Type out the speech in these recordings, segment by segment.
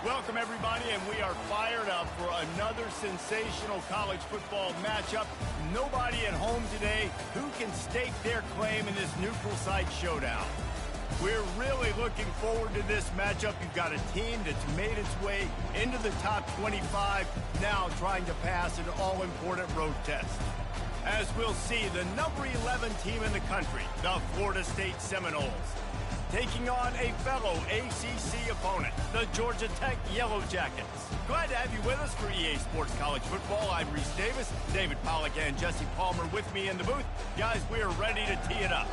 Welcome, everybody, and we are fired up for another sensational college football matchup. Nobody at home today who can stake their claim in this neutral site showdown. We're really looking forward to this matchup. You've got a team that's made its way into the top 25, now trying to pass an all-important road test. As we'll see, the number 11 team in the country, the Florida State Seminoles, taking on a fellow ACC opponent, the Georgia Tech Yellow Jackets. Glad to have you with us for EA Sports College Football. I'm Reese Davis, David Pollack and Jesse Palmer with me in the booth. Guys, we are ready to tee it up.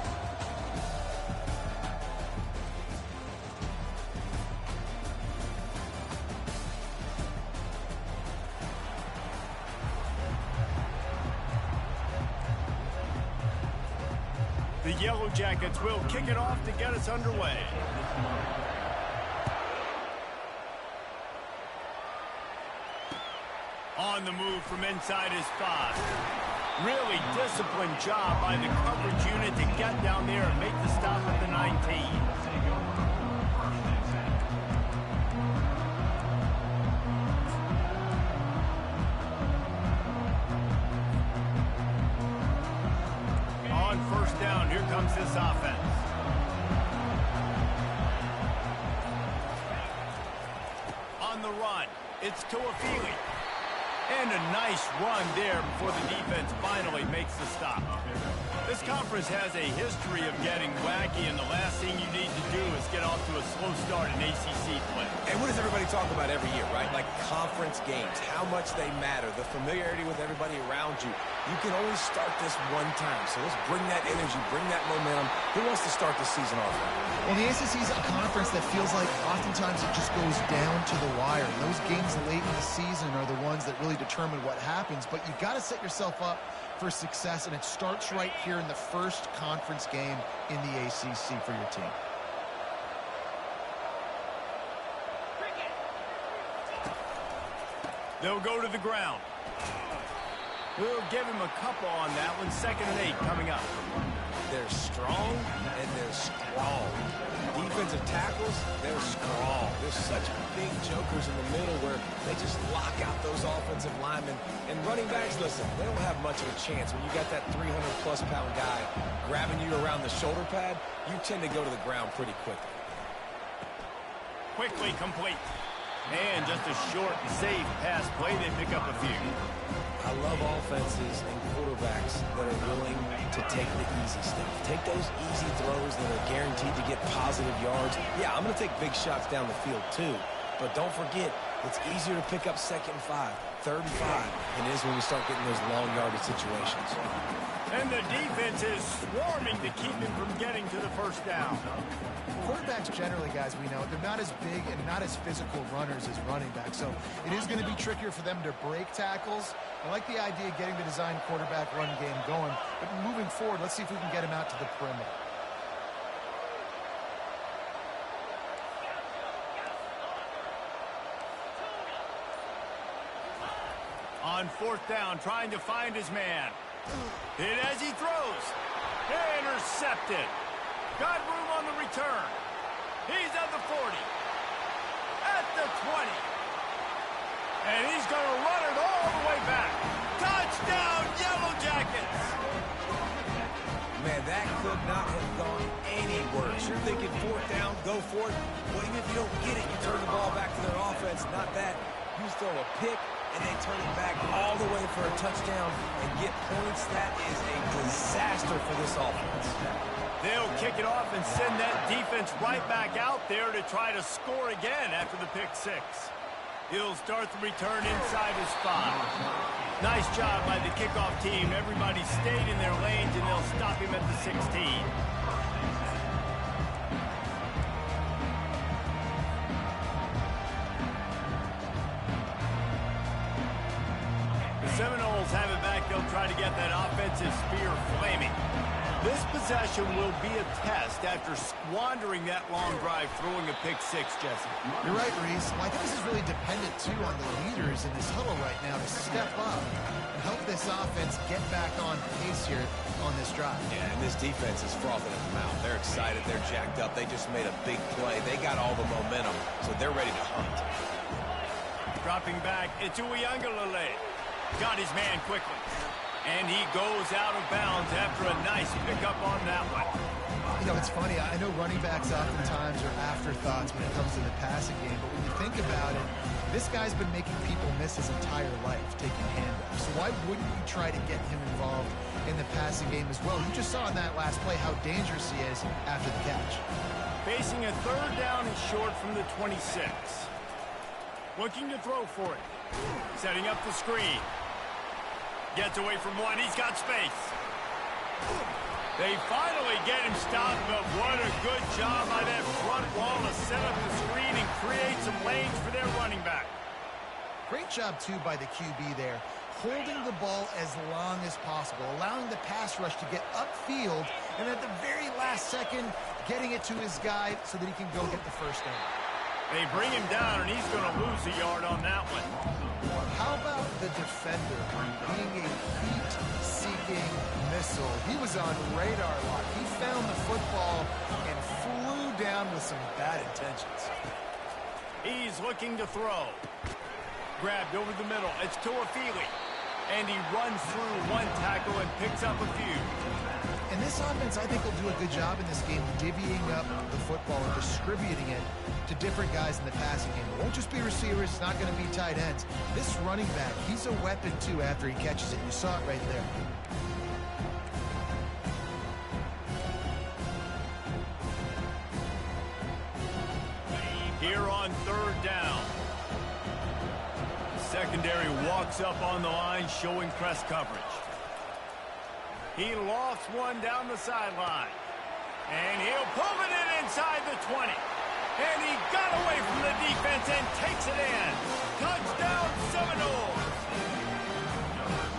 The Yellow Jackets will kick it off to get us underway. On the move from inside his 5. Really disciplined job by the coverage unit to get down there and make the stop at the 19. First down, here comes this offense. On the run, it's Tuafili. And a nice run there before the defense finally makes the stop. This conference has a history of getting wacky, and the last thing you need to do is get off to a slow start in ACC play. And what does everybody talk about every year, right? Like conference games, how much they matter, the familiarity with everybody around you. You can only start this one time, so let's bring that energy, bring that momentum. Who wants to start the season off? Well, the ACC is a conference that feels like oftentimes it just goes down to the wire. And those games late in the season are the ones that really determine what happens. But you've got to set yourself up for success, and it starts right here in the first conference game in the ACC for your team. They'll go to the ground. We'll give him a couple on that one. 2nd and 8 coming up. They're strong and they're strong. Defensive tackles, they're strong. There's such big jokers in the middle where they just lock out those offensive linemen. And running backs, listen, they don't have much of a chance. When you got that 300-plus pound guy grabbing you around the shoulder pad, you tend to go to the ground pretty quickly. Quickly complete. And just a short, safe pass play. They pick up a few. I love offenses and quarterbacks that are willing to take the easy stuff. Take those easy throws that are guaranteed to get positive yards. Yeah, I'm going to take big shots down the field too. But don't forget, it's easier to pick up 2nd and 5, 3rd and 5 than it is when we start getting those long yardage situations. And the defense is swarming to keep him from getting to the first down. Quarterbacks generally, guys, we know, they're not as big and not as physical runners as running backs. So it is going to be trickier for them to break tackles. I like the idea of getting the design quarterback run game going. But moving forward, let's see if we can get him out to the perimeter. On 4th down, trying to find his man. Hit as he throws. Intercepted. Got room on the return. He's at the 40. At the 20. And he's going to run it all the way back. Touchdown, Yellow Jackets! Man, that could not have gone any worse. You're thinking 4th down, go for it. Well, even if you don't get it, you turn the ball back to their offense. Not that. You throw a pick, and they turn it back all the way for a touchdown and get points. That is a disaster for this offense. They'll kick it off and send that defense right back out there to try to score again after the pick 6. He'll start the return inside his 5. Nice job by the kickoff team. Everybody stayed in their lanes, and they'll stop him at the 16. The Seminoles have it back. They'll try to get that offensive spear flaming. This possession will be a test after squandering that long drive, throwing a pick 6, Jesse. You're right, Reese. Well, I think this is really dependent, too, on the leaders in this huddle right now to step up and help this offense get back on pace here on this drive. Yeah, and this defense is frothing at the mouth. They're excited. They're jacked up. They just made a big play. They got all the momentum, so they're ready to hunt. Dropping back, it's Uiagalelei. Got his man quickly. And he goes out of bounds after a nice pickup on that one. You know, it's funny. I know running backs oftentimes are afterthoughts when it comes to the passing game, but when you think about it, this guy's been making people miss his entire life taking handoffs. So why wouldn't you try to get him involved in the passing game as well? You just saw in that last play how dangerous he is after the catch. Facing a third down and short from the 26. Looking to throw for it. Setting up the screen. Gets away from one. He's got space. They finally get him stopped, but what a good job by that front wall to set up the screen and create some lanes for their running back. Great job, too, by the QB there, holding the ball as long as possible, allowing the pass rush to get upfield, and at the very last second, getting it to his guy so that he can go get the first down. They bring him down, and he's going to lose a yard on that one. How about the defender being a heat-seeking missile? He was on radar lock. He found the football and flew down with some bad intentions. He's looking to throw. Grabbed over the middle. It's Tuafili. And he runs through one tackle and picks up a few. And this offense, I think, will do a good job in this game divvying up the football and distributing it to different guys in the passing game. It won't just be receivers. It's not going to be tight ends. This running back, he's a weapon, too, after he catches it. You saw it right there. Here on third down. Secondary walks up on the line, showing press coverage. He lofts one down the sideline. And he'll pull it in inside the 20. And he got away from the defense and takes it in. Touchdown, Seminoles.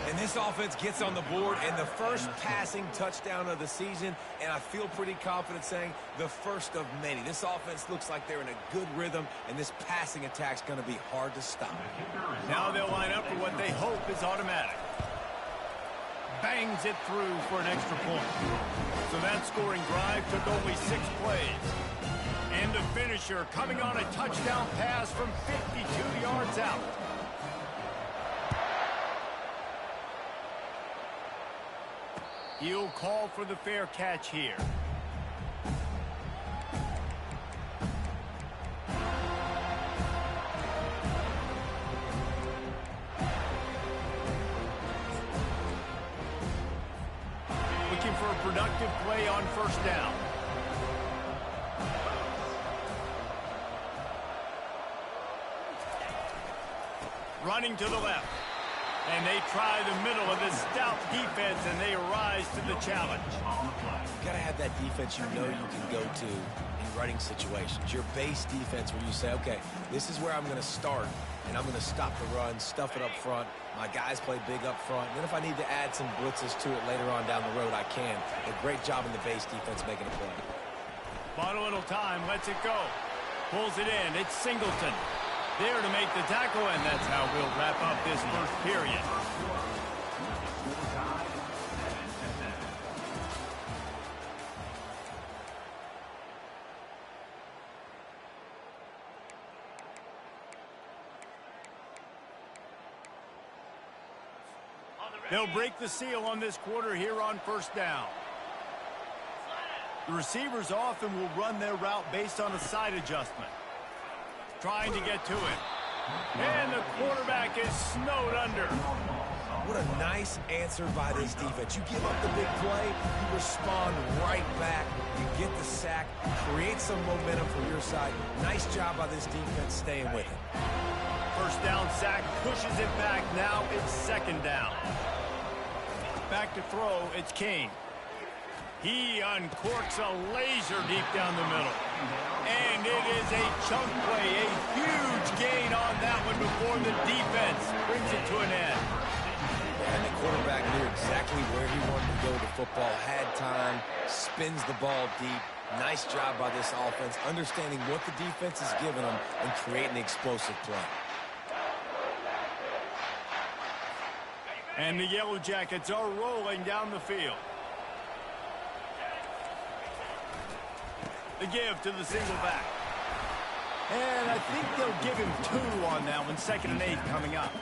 And this offense gets on the board and the first passing touchdown of the season, and I feel pretty confident saying the first of many. This offense looks like they're in a good rhythm, and this passing attack's going to be hard to stop. Now they'll line up for what they hope is automatic. Bangs it through for an extra point. So that scoring drive took only 6 plays. And the finisher coming on a touchdown pass from 52 yards out. He'll call for the fair catch here. Looking for a productive play on first down. Running to the left. And they try the middle of this stout defense, and they rise to the challenge. You've got to have that defense you know you can go to in running situations. Your base defense where you say, okay, this is where I'm going to start, and I'm going to stop the run, stuff it up front. My guys play big up front. And then if I need to add some blitzes to it later on down the road, I can. A great job in the base defense making a play. Bought a little time, lets it go. Pulls it in, it's Singleton. There to make the tackle, and that's how we'll wrap up this first period. They'll break the seal on this quarter here on first down. The receivers often will run their route based on a side adjustment. Trying to get to it. And the quarterback is snowed under. What a nice answer by this defense. You give up the big play, you respond right back, you get the sack, create some momentum for your side. Nice job by this defense staying with it. First down sack, pushes it back. Now it's second down. Back to throw, it's King. He uncorks a laser deep down the middle. And it is a chunk play, a huge gain on that one before the defense brings it to an end. And the quarterback knew exactly where he wanted to go with the football, had time, spins the ball deep. Nice job by this offense, understanding what the defense is giving them and creating the explosive play. And the Yellow Jackets are rolling down the field. The give to the single back. And I think they'll give him 2 on that one, 2nd and 8 coming up.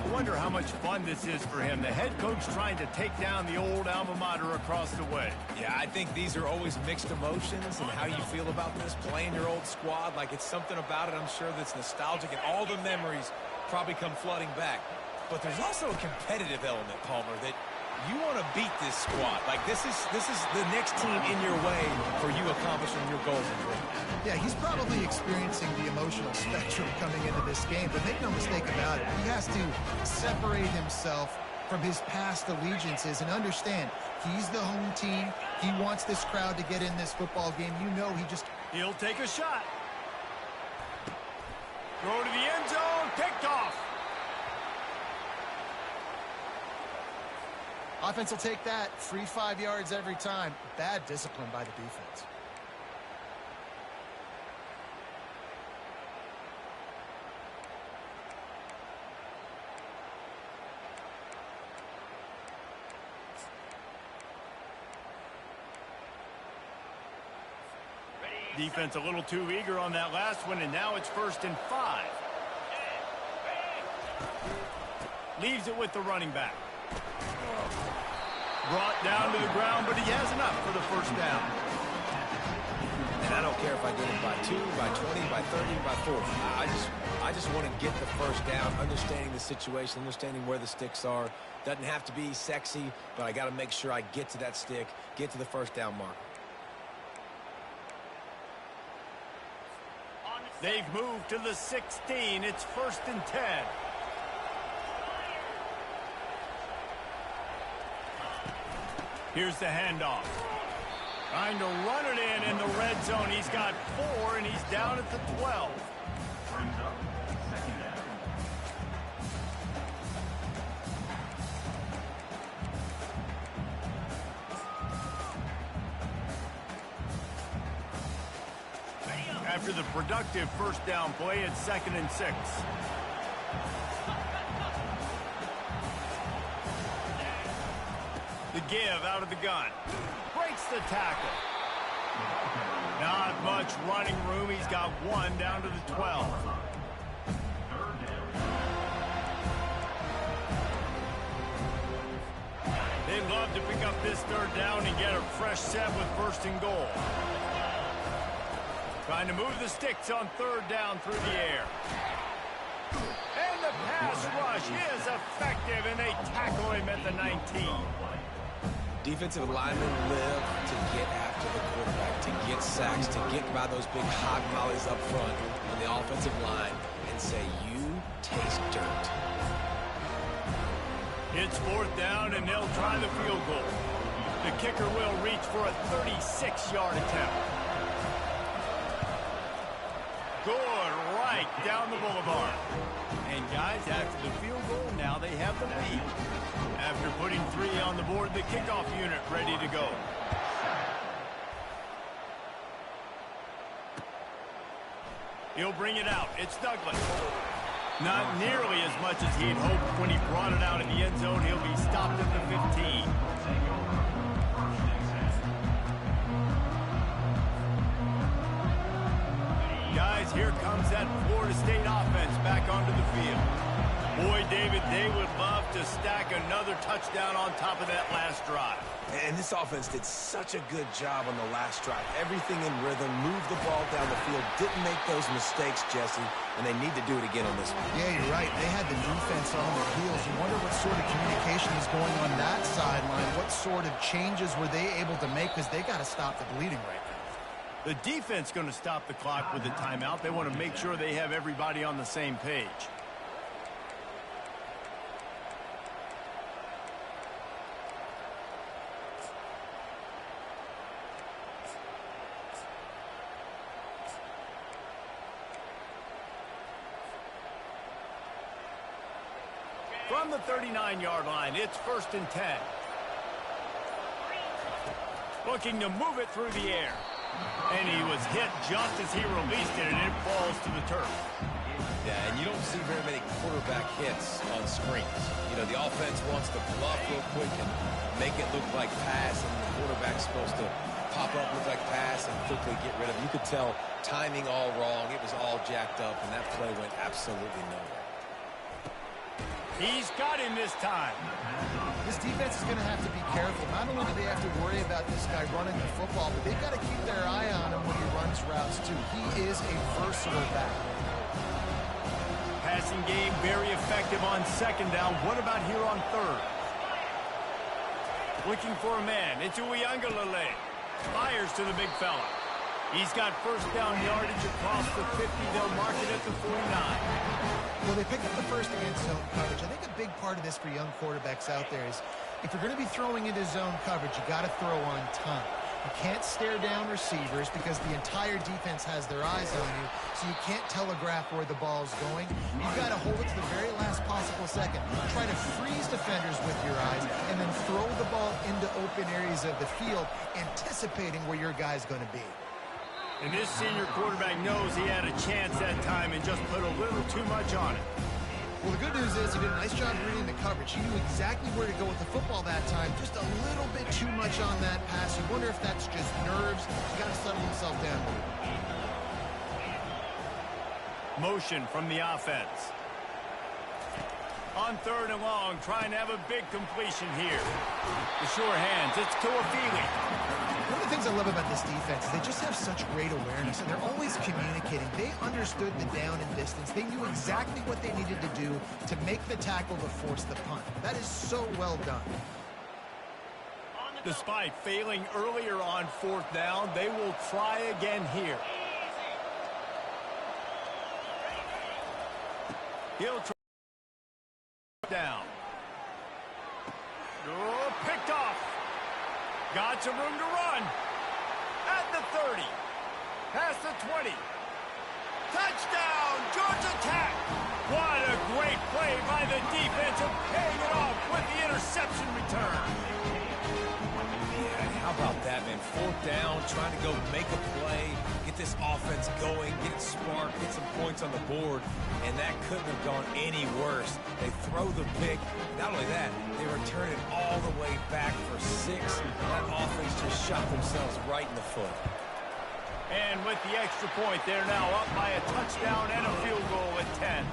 I wonder how much fun this is for him. The head coach trying to take down the old alma mater across the way. Yeah, I think these are always mixed emotions and how you feel about this, playing your old squad. Like, it's something about it, I'm sure, that's nostalgic, and all the memories probably come flooding back. But there's also a competitive element, Palmer, that you want to beat this squad. Like, this is the next team in your way for you accomplishing your goals and dreams. Yeah, he's probably experiencing the emotional spectrum coming into this game, but make no mistake about it. He has to separate himself from his past allegiances and understand he's the home team. He wants this crowd to get in this football game. You know He'll take a shot. Throw to the end zone, picked off. Offense will take that. Free 5 yards every time. Bad discipline by the defense. Defense a little too eager on that last one, and now it's 1st and 5. Leaves it with the running back. Brought down to the ground, but he has enough for the 1st down. And I don't care if I get it by 2, by 20, by 30, by 40. I just want to get the 1st down, understanding the situation, understanding where the sticks are. Doesn't have to be sexy, but I got to make sure I get to that stick, get to the 1st down mark. They've moved to the 16. It's 1st and 10. Here's the handoff. Trying to run it in the red zone. He's got 4, and he's down at the 12. Brings up 2nd down. After the productive 1st down play, it's 2nd and 6. The give out of the gun. Breaks the tackle. Not much running room. He's got 1 down to the 12. They'd love to pick up this 3rd down and get a fresh set with 1st and goal. Trying to move the sticks on 3rd down through the air. And the pass rush is effective, and they tackle him at the 19. Defensive linemen live to get after the quarterback, to get sacks, to get by those big hog mollies up front on the offensive line and say, you taste dirt. It's 4th down, and they'll try the field goal. The kicker will reach for a 36-yard attempt. Good, right down the boulevard. And guys, after the field goal, now they have the lead. After putting 3 on the board, the kickoff unit ready to go. He'll bring it out. It's Douglas. Not nearly as much as he'd hoped when he brought it out in the end zone. He'll be stopped at the 15. Guys, here comes that Florida State offense back onto the field. Boy, David, they would love to stack another touchdown on top of that last drive. And this offense did such a good job on the last drive. Everything in rhythm, moved the ball down the field, didn't make those mistakes, Jesse, and they need to do it again on this one. Yeah, you're right. They had the defense on their heels. You wonder what sort of communication is going on that sideline. What sort of changes were they able to make, because they got to stop the bleeding right now. The defense going to stop the clock with a timeout. They want to make sure they have everybody on the same page. From the 39-yard line, it's 1st and 10. Looking to move it through the air. And he was hit just as he released it, and it falls to the turf. Yeah, and you don't see very many quarterback hits on screens. You know, the offense wants to bluff real quick and make it look like pass, and the quarterback's supposed to pop up, look like pass, and quickly get rid of it. You could tell timing all wrong. It was all jacked up, and that play went absolutely nowhere. He's got him this time. This defense is going to have to be careful. Not only do they have to worry about this guy running the football, but they've got to keep their eye on him when he runs routes, too. He is a versatile back. Passing game very effective on second down. What about here on third? Looking for a man. It's Uyunglele. Fires to the big fella. He's got first down yardage across the 50. They'll mark it at the 49. Well, they picked up the first and zone coverage. I think a big part of this for young quarterbacks out there is if you're going to be throwing into zone coverage, you got to throw on time. You can't stare down receivers because the entire defense has their eyes on you, so you can't telegraph where the ball's going. You've got to hold it to the very last possible second. Try to freeze defenders with your eyes and then throw the ball into open areas of the field, anticipating where your guy's going to be. And this senior quarterback knows he had a chance that time and just put a little too much on it. Well, the good news is he did a nice job reading the coverage. He knew exactly where to go with the football that time. Just a little bit too much on that pass. You wonder if that's just nerves. He's got to settle himself down. Motion from the offense. On third and long, trying to have a big completion here. The sure hands. It's Tuafili. One of the things I love about this defense is they just have such great awareness, and they're always communicating. They understood the down and distance. They knew exactly what they needed to do to make the tackle to force the punt. That is so well done. Despite failing earlier on fourth down, they will try again here. He'll try down. Oh, picked off. Got some room to run. At the 30. Past the 20. Touchdown, Georgia Tech. What a great play by the defense and paying it off with the interception return. Yeah, how about that, man? Fourth down, trying to go make a play, get this offense going, get it sparked, get some points on the board, and that couldn't have gone any worse. They throw the pick. Not only that, they return it all the way back for 6. That offense just shot themselves right in the foot. And with the extra point, they're now up by a touchdown and a field goal at 10.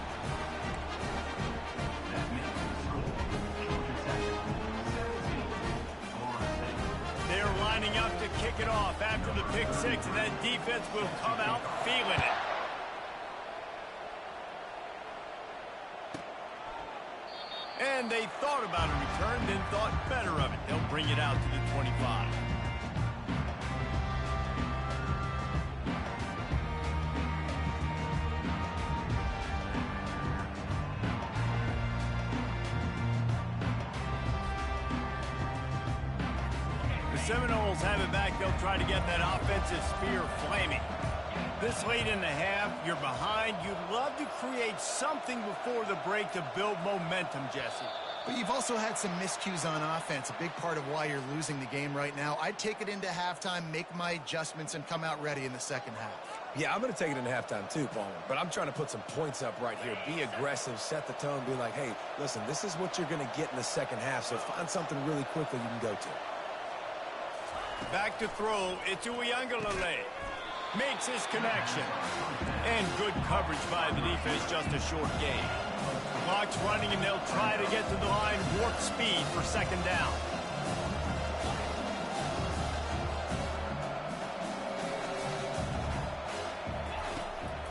They're lining up to kick it off after the pick 6, and that defense will come out feeling it. And they thought about a return, then thought better of it. They'll bring it out to the 25. The Seminoles have it back. They'll try to get that offensive spear flaming. This late in the half, you're behind. You'd love to create something before the break to build momentum, Jesse. But you've also had some miscues on offense, a big part of why you're losing the game right now. I'd take it into halftime, make my adjustments, and come out ready in the second half. Yeah, I'm going to take it into halftime too, Palmer. But I'm trying to put some points up right here. Be aggressive, set the tone, be like, hey, listen, this is what you're going to get in the second half, so find something really quickly you can go to. Back to throw. It's Uyunglele. Makes his connection. And good coverage by the defense, just a short gain. Clock's running, and they'll try to get to the line warp speed for second down.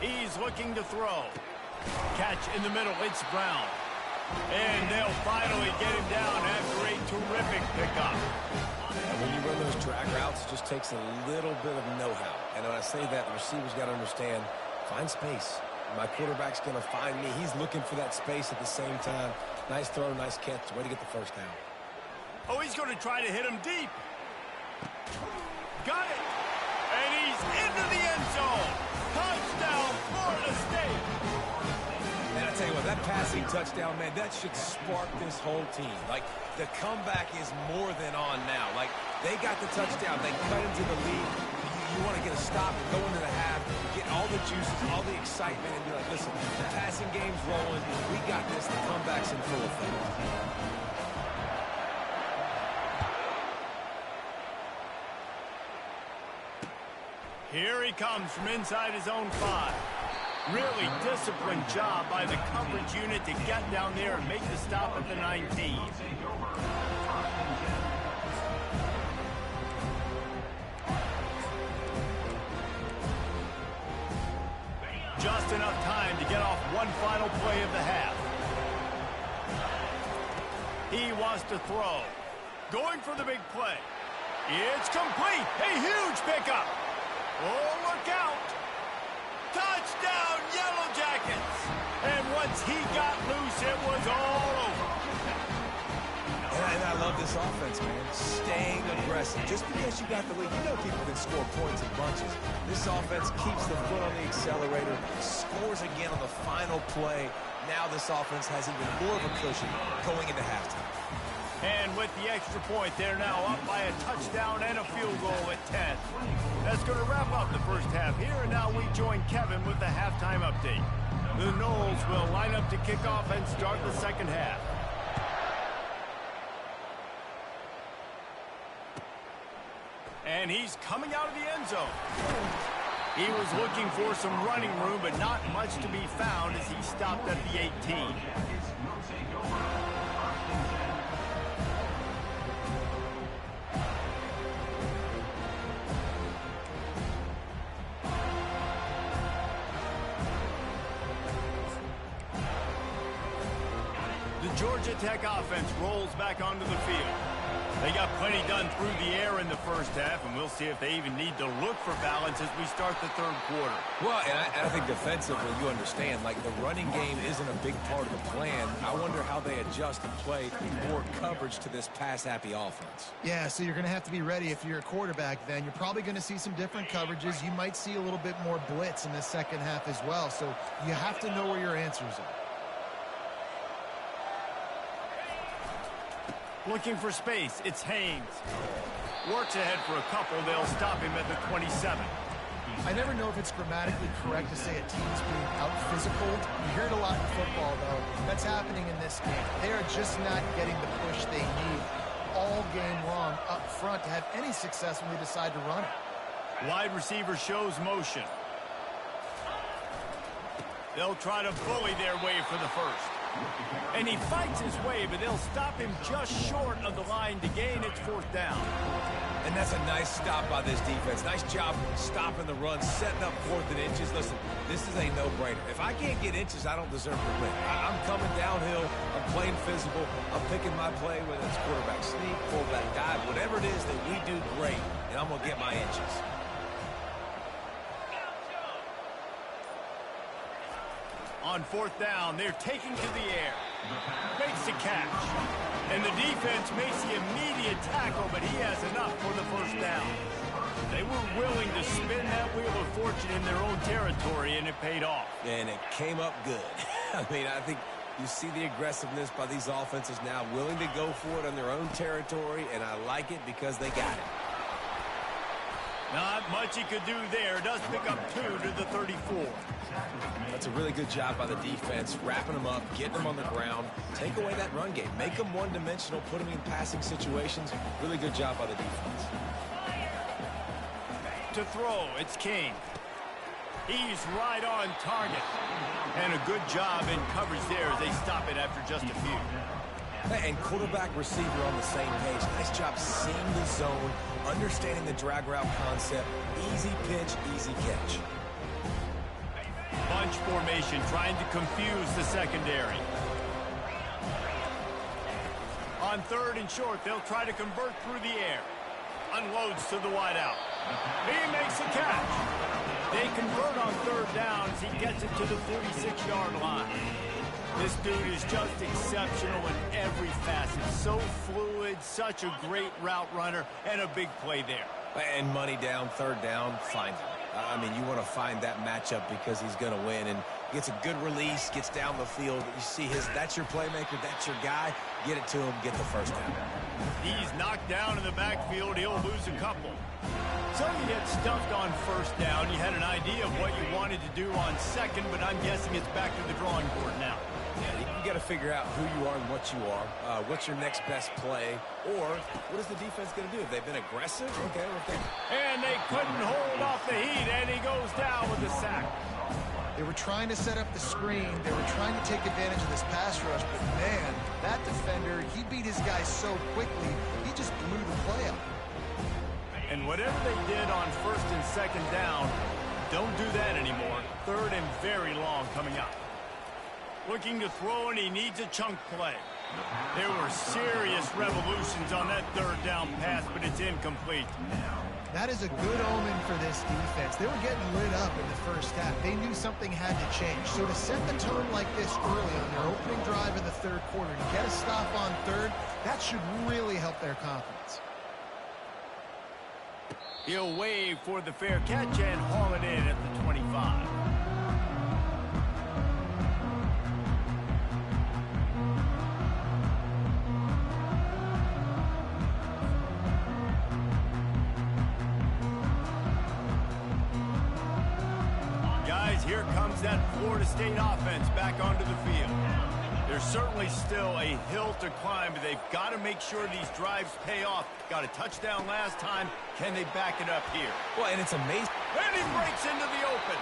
He's looking to throw. Catch in the middle. It's Brown. And they'll finally get him down after a terrific pickup. When you run those drag routes, it just takes a little bit of know-how. And when I say that, the receiver's got to understand, find space. My quarterback's going to find me. He's looking for that space at the same time. Nice throw, nice catch. Way to get the first down. Oh, he's going to try to hit him deep. Got it. And he's into the end zone. Touchdown, Florida State. Man, I tell you what, that passing touchdown, man, that should spark this whole team. Like, the comeback is more than on now. Like, they got the touchdown. They cut into the lead. You want to get a stop and go into the half, get all the juices, all the excitement, and be like, listen, the passing game's rolling. We got this. The comeback's in full effect. Here he comes from inside his own 5. Really disciplined job by the coverage unit to get down there and make the stop at the 19. Just enough time to get off one final play of the half. He wants to throw. Going for the big play. It's complete. A huge pickup. Oh, look out. Touchdown, Yellow Jackets. And once he got loose, it was all over. And I love this offense, man. Staying aggressive. Just because you got the lead, you know people can score points in bunches. This offense keeps the foot on the accelerator, scores again on the final play. Now this offense has even more of a cushion going into halftime. And with the extra point, they're now up by a touchdown and a field goal at 10. That's going to wrap up the first half here, and now we join Kevin with the halftime update. The Noles will line up to kick off and start the second half. And he's coming out of the end zone. He was looking for some running room, but not much to be found as he stopped at the 18. The Georgia Tech offense rolls back onto the field. They got plenty done through the air in the first half, and we'll see if they even need to look for balance as we start the third quarter. Well, and I think defensively, you understand, like the running game isn't a big part of the plan. I wonder how they adjust and play more coverage to this pass-happy offense. Yeah, so you're going to have to be ready if you're a quarterback then. You're probably going to see some different coverages. You might see a little bit more blitz in the second half as well, so you have to know where your answers are. Looking for space, it's Haynes. Works ahead for a couple, they'll stop him at the 27. I never know if it's grammatically correct to say a team's being out-physical. You hear it a lot in football, though. That's happening in this game. They are just not getting the push they need all game long up front to have any success when they decide to run it. Wide receiver shows motion. They'll try to bully their way for the first. And he fights his way, but they'll stop him just short of the line to gain its fourth down. And that's a nice stop by this defense. Nice job stopping the run, setting up 4th and inches. Listen, this is a no-brainer. If I can't get inches, I don't deserve to win. I'm coming downhill. I'm playing physical. I'm picking my play, whether it's quarterback sneak, fullback dive, whatever it is that we do great, and I'm going to get my inches. On 4th down, they're taking to the air. Makes the catch. And the defense makes the immediate tackle, but he has enough for the first down. They were willing to spin that wheel of fortune in their own territory, and it paid off. And it came up good. I mean, I think you see the aggressiveness by these offenses now, willing to go for it on their own territory, and I like it because they got it. Not much he could do there. Does pick up 2 to the 34. That's a really good job by the defense, wrapping them up, getting them on the ground, take away that run game, make them one-dimensional, put them in passing situations. Really good job by the defense. To throw, it's King. He's right on target. And a good job in coverage there as they stop it after just a few. And quarterback receiver on the same page. Nice job seeing the zone, understanding the drag route concept. Easy pitch, easy catch. Bunch formation trying to confuse the secondary. On 3rd and short, they'll try to convert through the air. Unloads to the wideout. He makes the catch. They convert on 3rd down as he gets it to the 46-yard line. This dude is just exceptional in every facet. So fluid, such a great route runner, and a big play there. And money down, 3rd down, find him. I mean, you want to find that matchup because he's going to win, and gets a good release, gets down the field. You see that's your playmaker, that's your guy. Get it to him, get the first down. He's knocked down in the backfield. He'll lose a couple. So you get stuffed on 1st down. You had an idea of what you wanted to do on 2nd, but I'm guessing it's back to the drawing board now. Yeah, you got to figure out who you are and what you are. What's your next best play? Or what is the defense going to do? If they've been aggressive, okay. And they couldn't hold off the heat, and he goes down with the sack. They were trying to set up the screen. They were trying to take advantage of this pass rush. But, man, that defender, he beat his guy so quickly, he just blew the play up. And whatever they did on first and second down, don't do that anymore. Third and very long coming up. Looking to throw, and he needs a chunk play. There were serious revolutions on that third down pass, but it's incomplete. That is a good omen for this defense. They were getting lit up in the first half. They knew something had to change. So to set the tone like this early on their opening drive in the third quarter and get a stop on third, that should really help their confidence. He'll wave for the fair catch and haul it in at the 25. Guys, here comes that Florida State offense back onto the field. There's certainly still a hill to climb, but they've got to make sure these drives pay off. Got a touchdown last time. Can they back it up here? Well, and it's amazing. And he breaks into the open.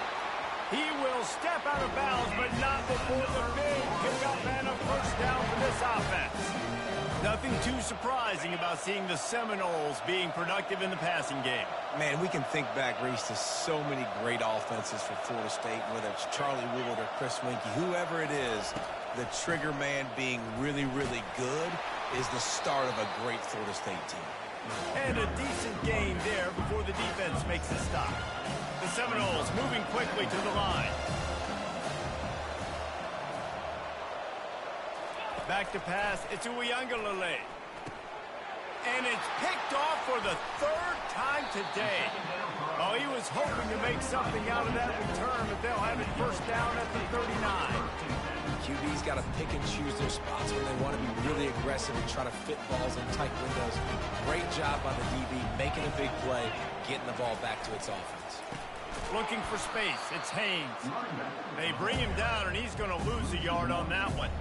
He will step out of bounds, but not before the big pickup and a first down for this offense. Nothing too surprising about seeing the Seminoles being productive in the passing game. Man, we can think back, Reese, to so many great offenses for Florida State, whether it's Charlie Woolard or Chris Winkie, whoever it is, the trigger man being really, really good is the start of a great Florida State team. And a decent gain there before the defense makes a stop. The Seminoles moving quickly to the line. Back to pass, it's Uiagalelei. And it's picked off for the third time today. Oh, he was hoping to make something out of that return, but they'll have it first down at the 39. QB's got to pick and choose their spots when they want to be really aggressive and try to fit balls in tight windows. Great job by the DB, making a big play, getting the ball back to its offense. Looking for space, it's Haynes. They bring him down, and he's going to lose a yard on that one.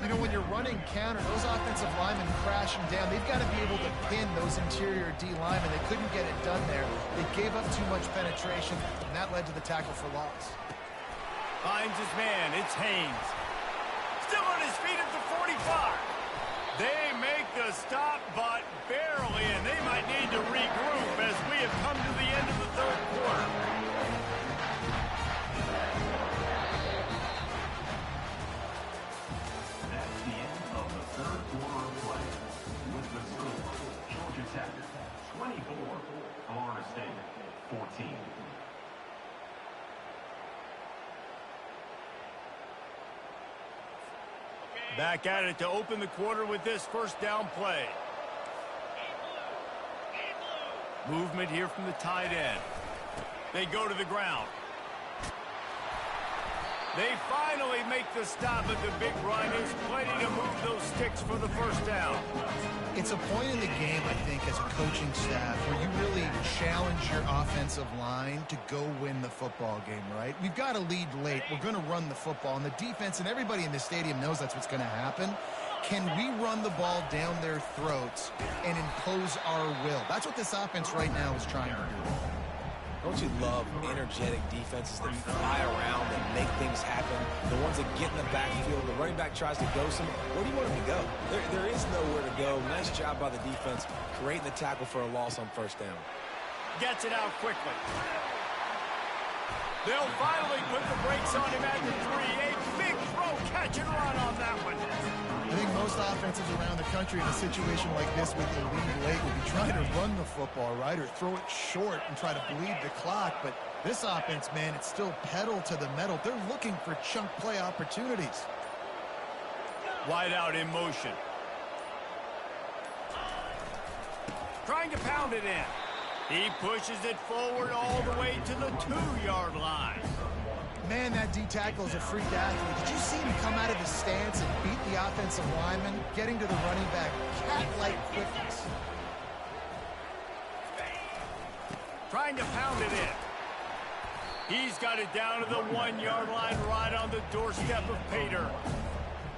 You know, when you're running counter, those offensive linemen crashing down, they've got to be able to pin those interior D linemen. They couldn't get it done there. They gave up too much penetration, and that led to the tackle for loss. Finds his man, it's Haynes. Still on his feet at the 45. They make the stop, but barely, and they might need to regroup as we have come to the end of the third quarter. That's the end of the third quarter of play. With the score, Georgia Tech 24, Florida State 14. Back at it to open the quarter with this first down play. Movement here from the tight end. They go to the ground. They finally make the stop at the big run. There's plenty to move those sticks for the first down. It's a point in the game, I think, as a coaching staff, where you really challenge your offensive line to go win the football game, right? We've got to lead late. We're going to run the football, and the defense and everybody in the stadium knows that's what's going to happen. Can we run the ball down their throats and impose our will? That's what this offense right now is trying to do. Don't you love energetic defenses that fly around and make things happen? The ones that get in the backfield, the running back tries to go somewhere. Where do you want him to go? There is nowhere to go. Nice job by the defense, creating the tackle for a loss on first down. Gets it out quickly. They'll finally put the brakes on him at the 3. A big throw, catch and run on that one. I think most offenses around the country in a situation like this with the lead late would be trying to run the football, right, or throw it short and try to bleed the clock. But this offense, man, it's still pedal to the metal. They're looking for chunk play opportunities. Wide out in motion. Trying to pound it in. He pushes it forward all the way to the 2-yard line. Man, that D tackle is a freak athlete. Did you see him come out of the stance and beat the offensive lineman, getting to the running back, cat-like quickness? Trying to pound it in. He's got it down to the 1-yard line right on the doorstep of Pater.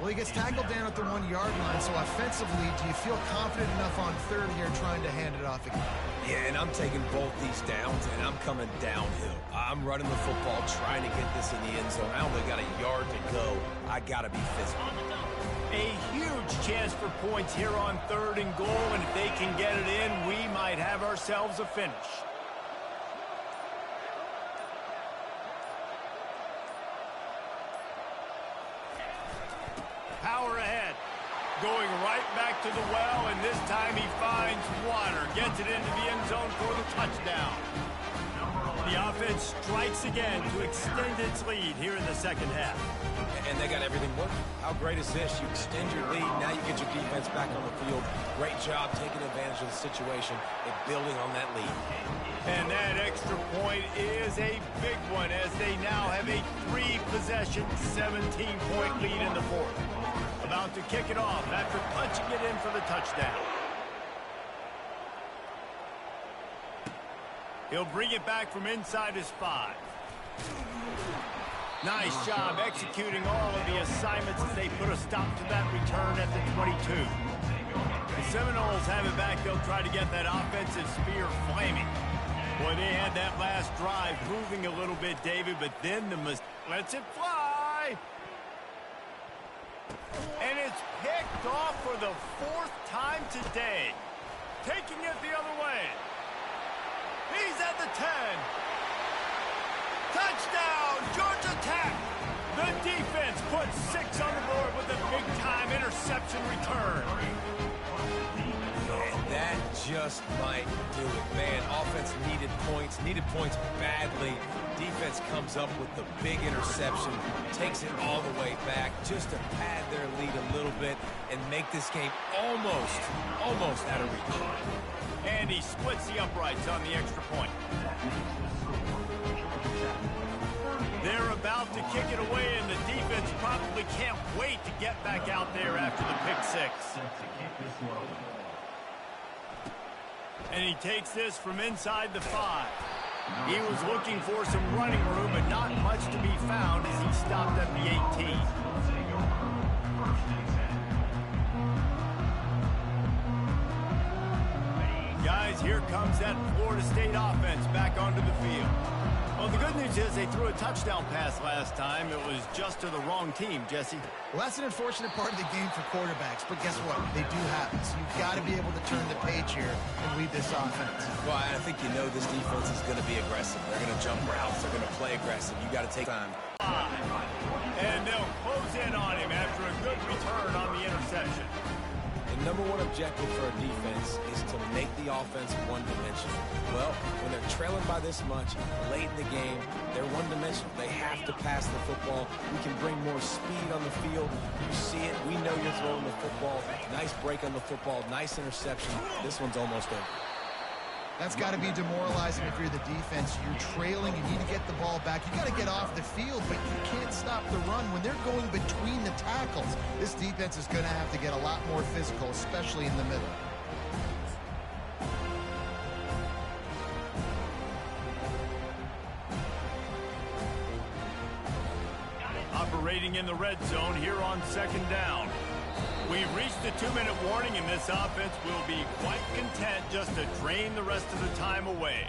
Well, he gets tackled down at the 1-yard line, so offensively, do you feel confident enough on third here trying to hand it off again? Yeah, and I'm taking both these downs, and I'm coming downhill. I'm running the football, trying to get this in the end zone. I only got a yard to go. I got to be physical. A huge chance for points here on 3rd and goal, and if they can get it in, we might have ourselves a finish. Power ahead. Going right back to the well, and this time he finds water. Gets it into the end zone for the touchdown. The offense strikes again to extend its lead here in the second half. And they got everything working. How great is this? You extend your lead, now you get your defense back on the field. Great job taking advantage of the situation and building on that lead. And that extra point is a big one as they now have a 3-possession, 17-point lead in the fourth. About to kick it off after punching it in for the touchdown. He'll bring it back from inside his 5. Nice job executing all of the assignments as they put a stop to that return at the 22. The Seminoles have it back. They'll try to get that offensive spear flaming. Boy, they had that last drive moving a little bit, David, but then lets it fly. And it's picked off for the 4th time today. Taking it the other way. He's at the 10. Touchdown, Georgia Tech! The defense puts 6 on the board with a big-time interception return. And that just might do it, man. Offense needed points badly. Defense comes up with the big interception, takes it all the way back just to pad their lead a little bit and make this game almost out of reach. And he splits the uprights on the extra point. They're about to kick it away, and the defense probably can't wait to get back out there after the pick 6. And he takes this from inside the 5. He was looking for some running room, but not much to be found as he stopped at the 18. Guys, here comes that Florida State offense back onto the field. Well, the good news is they threw a touchdown pass last time. It was just to the wrong team, Jesse. Well, that's an unfortunate part of the game for quarterbacks, but guess what? They do happen. So you've got to be able to turn the page here and lead this offense. Well, I think you know this defense is going to be aggressive. They're going to jump routes. They're going to play aggressive. You got to take time. And they'll close in on him after a good return on the interception. The number one objective for a defense is to make the offense one-dimensional. Well, when they're trailing by this much late in the game, they're one-dimensional. They have to pass the football. We can bring more speed on the field. You see it. We know you're throwing the football. Nice break on the football. Nice interception. This one's almost over. That's got to be demoralizing if you're the defense. You're trailing. You need to get the ball back. You got to get off the field, but you can't stop the run. When they're going between the tackles, this defense is going to have to get a lot more physical, especially in the middle. Operating in the red zone here on 2nd down. We've reached the 2-minute warning, and this offense will be quite content just to drain the rest of the time away.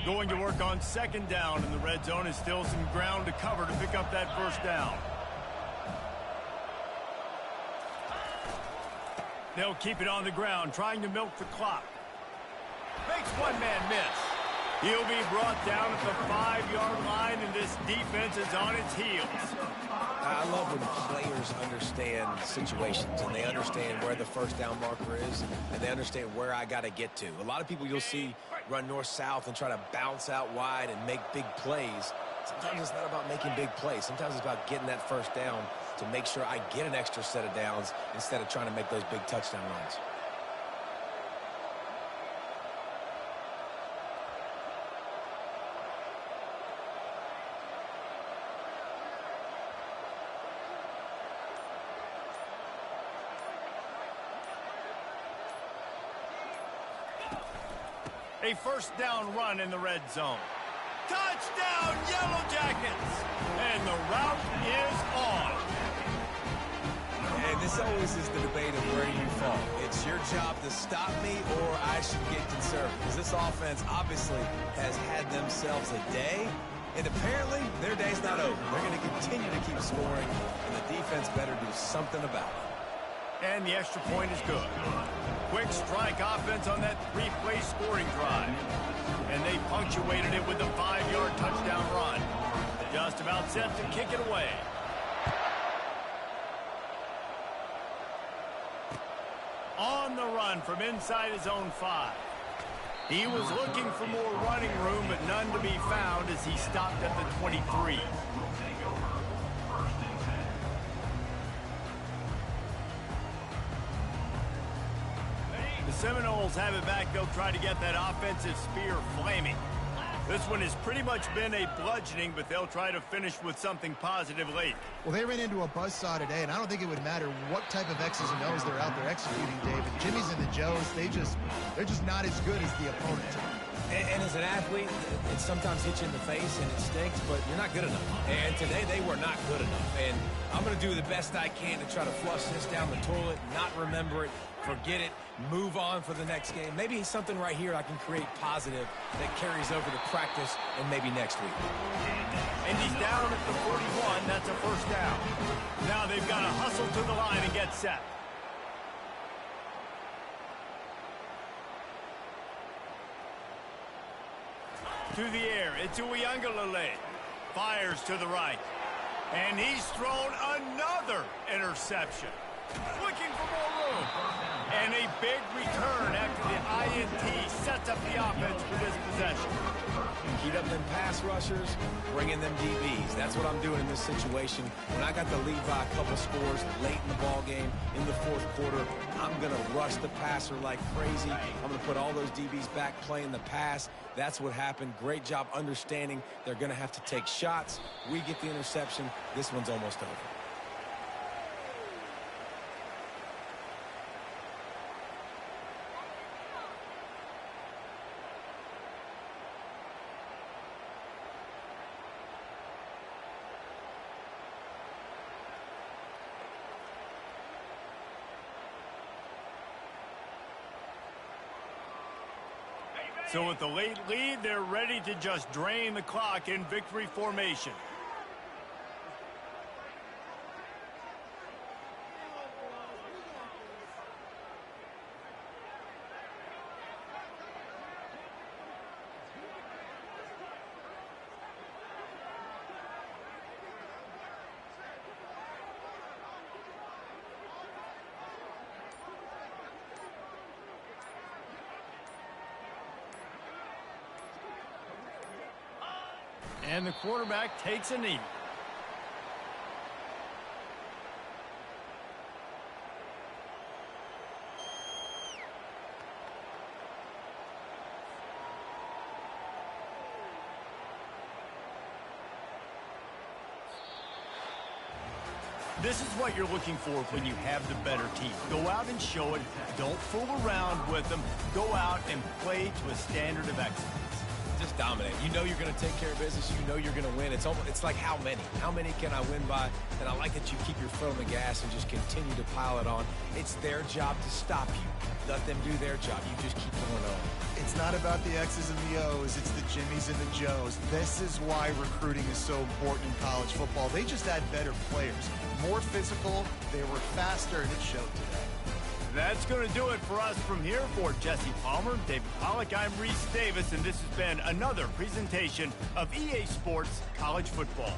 Going to work on 2nd down in the red zone is still some ground to cover to pick up that 1st down. They'll keep it on the ground, trying to milk the clock. Makes one man miss. He'll be brought down at the 5-yard line, and this defense is on its heels. I love when players understand situations, and they understand where the 1st down marker is, and they understand where I got to get to. A lot of people you'll see run north-south and try to bounce out wide and make big plays. Sometimes it's not about making big plays. Sometimes it's about getting that 1st down to make sure I get an extra set of downs instead of trying to make those big touchdown runs. A 1st down run in the red zone. Touchdown, Yellow Jackets! And the route is on. And this always is the debate of where you fall. It's your job to stop me, or I should get conservative. Because this offense obviously has had themselves a day, and apparently their day's not over. They're going to continue to keep scoring, and the defense better do something about it. And the extra point is good. Quick strike offense on that three-play scoring drive. And they punctuated it with a 5-yard touchdown run. Just about set to kick it away. On the run from inside his own 5. He was looking for more running room, but none to be found as he stopped at the 23. The Seminoles have it back. They'll try to get that offensive spear flaming. This one has pretty much been a bludgeoning, but they'll try to finish with something positive late. Well, they ran into a buzzsaw today, and I don't think it would matter what type of X's and O's they're out there executing, David. Jimmy's and the Joes, they're just not as good as the opponent. And as an athlete, it sometimes hits you in the face and it stinks, but you're not good enough. And today they were not good enough. And I'm going to do the best I can to try to flush this down the toilet, not remember it, forget it, move on for the next game. Maybe something right here I can create positive that carries over to practice and maybe next week. And he's down at the 41. That's a first down. Now they've got to hustle to the line and get set. To the air, it's Uiagalelei. Fires to the right. And he's thrown another interception. Looking for more room. And a big return after the INT sets up the offense for this possession. Heat up them pass rushers, bring in them DBs. That's what I'm doing in this situation. When I got the lead by a couple scores late in the ball game, in the fourth quarter, I'm going to rush the passer like crazy. I'm going to put all those DBs back playing the pass. That's what happened. Great job understanding they're going to have to take shots. We get the interception. This one's almost over. So with the late lead, they're ready to just drain the clock in victory formation. And the quarterback takes a knee. This is what you're looking for when you have the better team. Go out and show it. Don't fool around with them. Go out and play to a standard of excellence. Just dominate. You know you're going to take care of business. You know you're going to win. It's like how many? How many can I win by? And I like that you keep your foot on the gas and just continue to pile it on. It's their job to stop you. Let them do their job. You just keep going on. It's not about the X's and the O's. It's the Jimmys and the Joes. This is why recruiting is so important in college football. They just had better players. More physical. They were faster, and it showed today. That's going to do it for us from here. For Jesse Palmer, David Pollack, I'm Reese Davis, and this has been another presentation of EA Sports College Football.